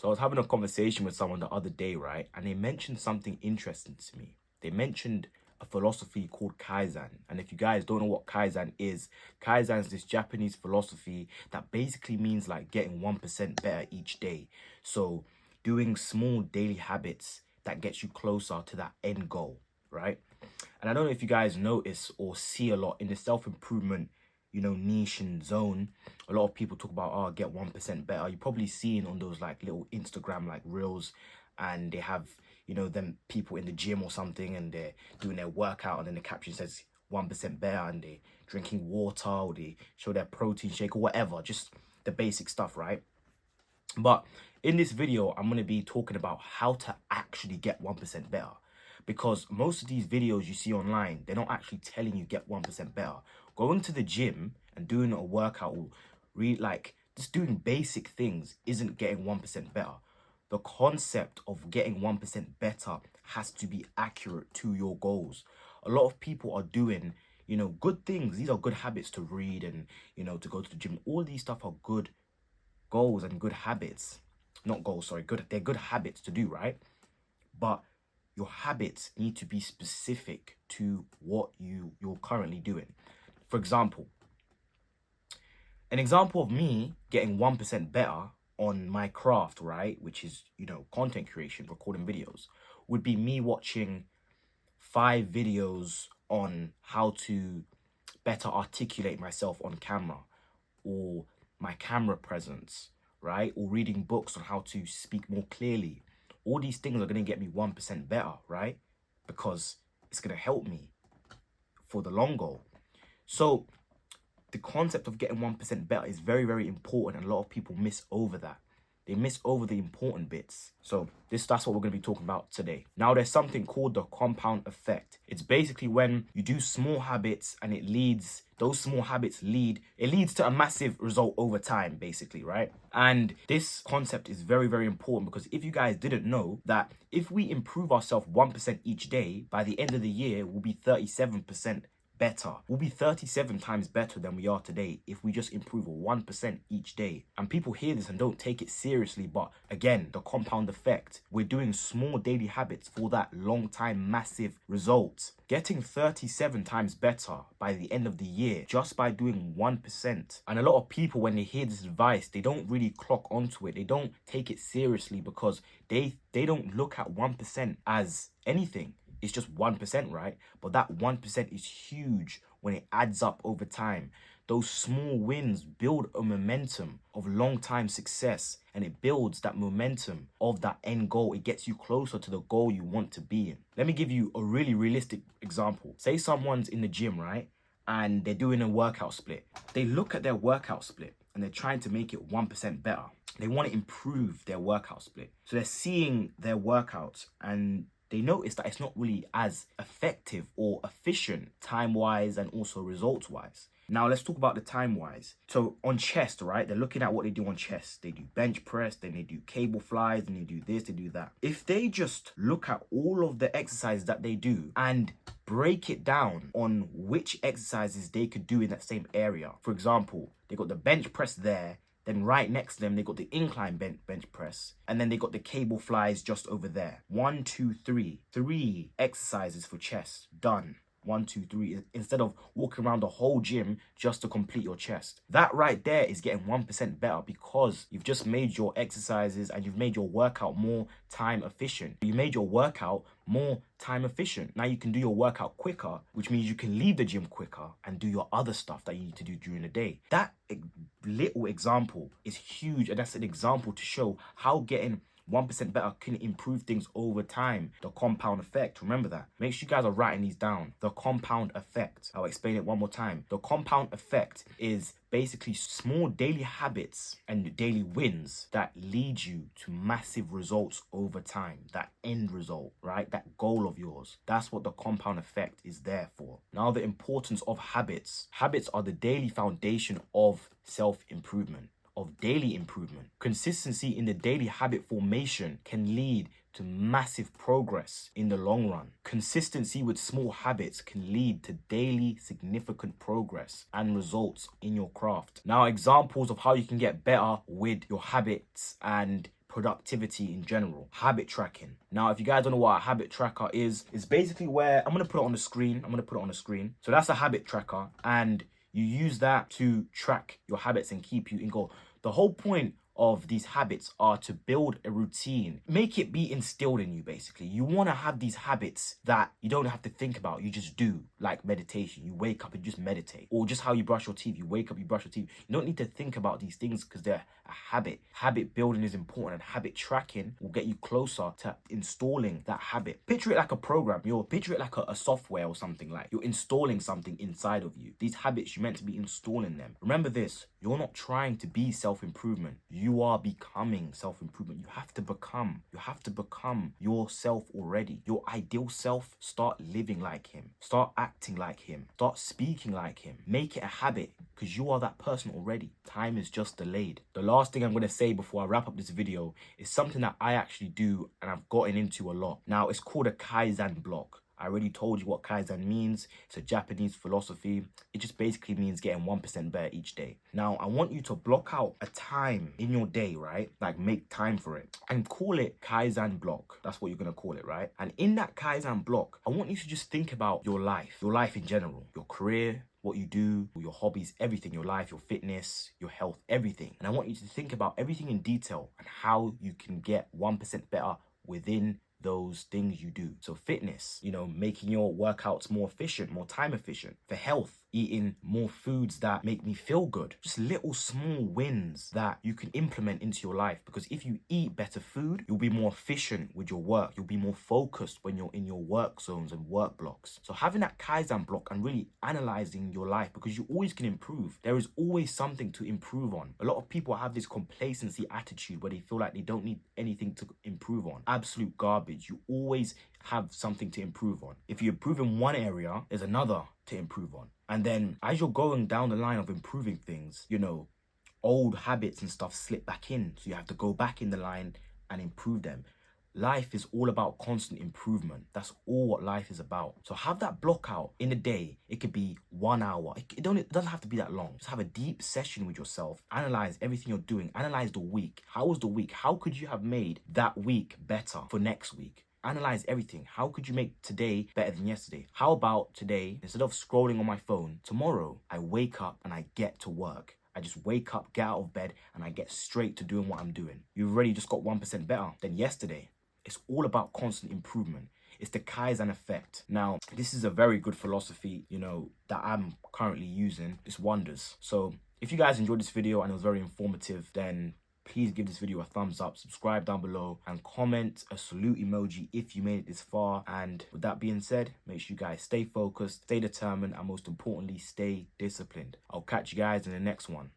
So I was having a conversation with someone the other day, right? And they mentioned something interesting to me. They mentioned a philosophy called Kaizen. And if you guys don't know what Kaizen is this Japanese philosophy that basically means like getting 1% better each day. So doing small daily habits that gets you closer to that end goal, right? And I don't know if you guys notice or see a lot in the self-improvement, niche and zone. A lot of people talk about, oh, get 1% better. You're probably seeing on those like little Instagram like reels, and they have, them people in the gym or something, and they're doing their workout, and then the caption says 1% better, and they drinking water, or they show their protein shake or whatever, just the basic stuff, right? But in this video, I'm going to be talking about how to actually get 1% better. Because most of these videos you see online, they're not actually telling you get 1% better. Going to the gym and doing a workout or just doing basic things isn't getting 1% better. The concept of getting 1% better has to be accurate to your goals. A lot of people are doing, good things. These are good habits to read and, to go to the gym. All these stuff are good goals and good habits. Not goals, sorry, they're good habits to do, right? But your habits need to be specific to what you're currently doing. For example, an example of me getting 1% better on my craft, right, which is, content creation, recording videos, would be me watching 5 videos on how to better articulate myself on camera, or my camera presence, right? Or reading books on how to speak more clearly. All these things are going to get me 1% better, right? Because it's going to help me for the long goal. So the concept of getting 1% better is very, very important, and a lot of people miss over that. They miss over the important bits. So that's what we're going to be talking about today. Now, there's something called the compound effect. It's basically when you do small habits and those small habits leads to a massive result over time, basically, right? And this concept is very, very important, because if you guys didn't know that if we improve ourselves 1% each day, by the end of the year, we'll be 37% better. We'll be 37 times better than we are today if we just improve 1% each day. And people hear this and don't take it seriously, but again, the compound effect. We're doing small daily habits for that long time massive result. Getting 37 times better by the end of the year just by doing 1%. And a lot of people, when they hear this advice, they don't really clock onto it. They don't take it seriously, because they don't look at 1% as anything. It's just 1%, right? But that 1% is huge when it adds up over time. Those small wins build a momentum of long-time success, and it builds that momentum of that end goal. It gets you closer to the goal you want to be in. Let me give you a really realistic example. Say someone's in the gym, right? And they're doing a workout split. They look at their workout split and they're trying to make it 1% better. They want to improve their workout split. So they're seeing their workouts and they notice that it's not really as effective or efficient time-wise and also results-wise. Now, let's talk about the time-wise. So on chest, right, they're looking at what they do on chest. They do bench press, then they do cable flies, then they do this, they do that. If they just look at all of the exercises that they do and break it down on which exercises they could do in that same area. For example, they got the bench press there, then right next to them, they got the incline bench press. And then they got the cable flies just over there. 1, 2, 3. 3 exercises for chest. Done. 1, 2, 3. Instead of walking around the whole gym just to complete your chest. That right there is getting 1% better, because you've just made your exercises and you've made your workout more time efficient. You made your workout more time efficient. Now you can do your workout quicker, which means you can leave the gym quicker and do your other stuff that you need to do during the day. That little example is huge, and that's an example to show how getting 1% better can improve things over time. The compound effect. Remember that. Make sure you guys are writing these down. The compound effect. I'll explain it one more time. The compound effect is basically small daily habits and daily wins that lead you to massive results over time. That end result, right? That goal of yours. That's what the compound effect is there for. Now, the importance of habits. Habits are the daily foundation of self-improvement, of daily improvement. Consistency in the daily habit formation can lead to massive progress in the long run. Consistency with small habits can lead to daily significant progress and results in your craft. Now, examples of how you can get better with your habits and productivity in general. Habit tracking. Now, if you guys don't know what a habit tracker is, it's basically where I'm going to put it on the screen. So that's a habit tracker, and you use that to track your habits and keep you in goal. The whole point of these habits are to build a routine, make it be instilled in you. Basically, you want to have these habits that you don't have to think about, you just do, like meditation. You wake up and just meditate, or just how you brush your teeth. You wake up, you brush your teeth. You don't need to think about these things because they're a habit. Habit building is important, and habit tracking will get you closer to installing that habit. Picture it like a program. Picture it like a software or something. Like you're installing something inside of you. These habits, you're meant to be installing them. Remember this, you're not trying to be self-improvement. You are becoming self-improvement. You have to become yourself already. Your ideal self. Start living like him. Start acting like him. Start speaking like him. Make it a habit, because you are that person already. Time is just delayed. The last thing I'm going to say before I wrap up this video is something that I actually do and I've gotten into a lot. Now, it's called a Kaizen block. I already told you what Kaizen means. It's a Japanese philosophy. It just basically means getting 1% better each day. Now, I want you to block out a time in your day, right? Like make time for it and call it Kaizen block. That's what you're going to call it, right? And in that Kaizen block, I want you to just think about your life in general, your career, what you do, your hobbies, everything, your life, your fitness, your health, everything. And I want you to think about everything in detail and how you can get 1% better within those things you do. So fitness, making your workouts more efficient, more time efficient. For health, eating more foods that make me feel good. Just little small wins that you can implement into your life, because if you eat better food, you'll be more efficient with your work. You'll be more focused when you're in your work zones and work blocks. So having that Kaizen block and really analyzing your life, because you always can improve. There is always something to improve on. A lot of people have this complacency attitude where they feel like they don't need anything to improve on. Absolute garbage. You always have something to improve on. If you improve in one area, there's another to improve on. And then as you're going down the line of improving things, old habits and stuff slip back in. So you have to go back in the line and improve them. Life is all about constant improvement. That's all what life is about. So have that block out in a day. It could be 1 hour. It doesn't have to be that long. Just have a deep session with yourself. Analyze everything you're doing. Analyze the week. How was the week? How could you have made that week better for next week? Analyze everything. How could you make today better than yesterday? How about today, instead of scrolling on my phone, tomorrow I wake up and I get to work. I just wake up, get out of bed, and I get straight to doing what I'm doing. You've already just got 1% better than yesterday. It's all about constant improvement. It's the Kaizen effect. Now, this is a very good philosophy, that I'm currently using. It's wonders. So if you guys enjoyed this video and it was very informative, then please give this video a thumbs up, subscribe down below, and comment a salute emoji if you made it this far. And with that being said, make sure you guys stay focused, stay determined, and most importantly, stay disciplined. I'll catch you guys in the next one.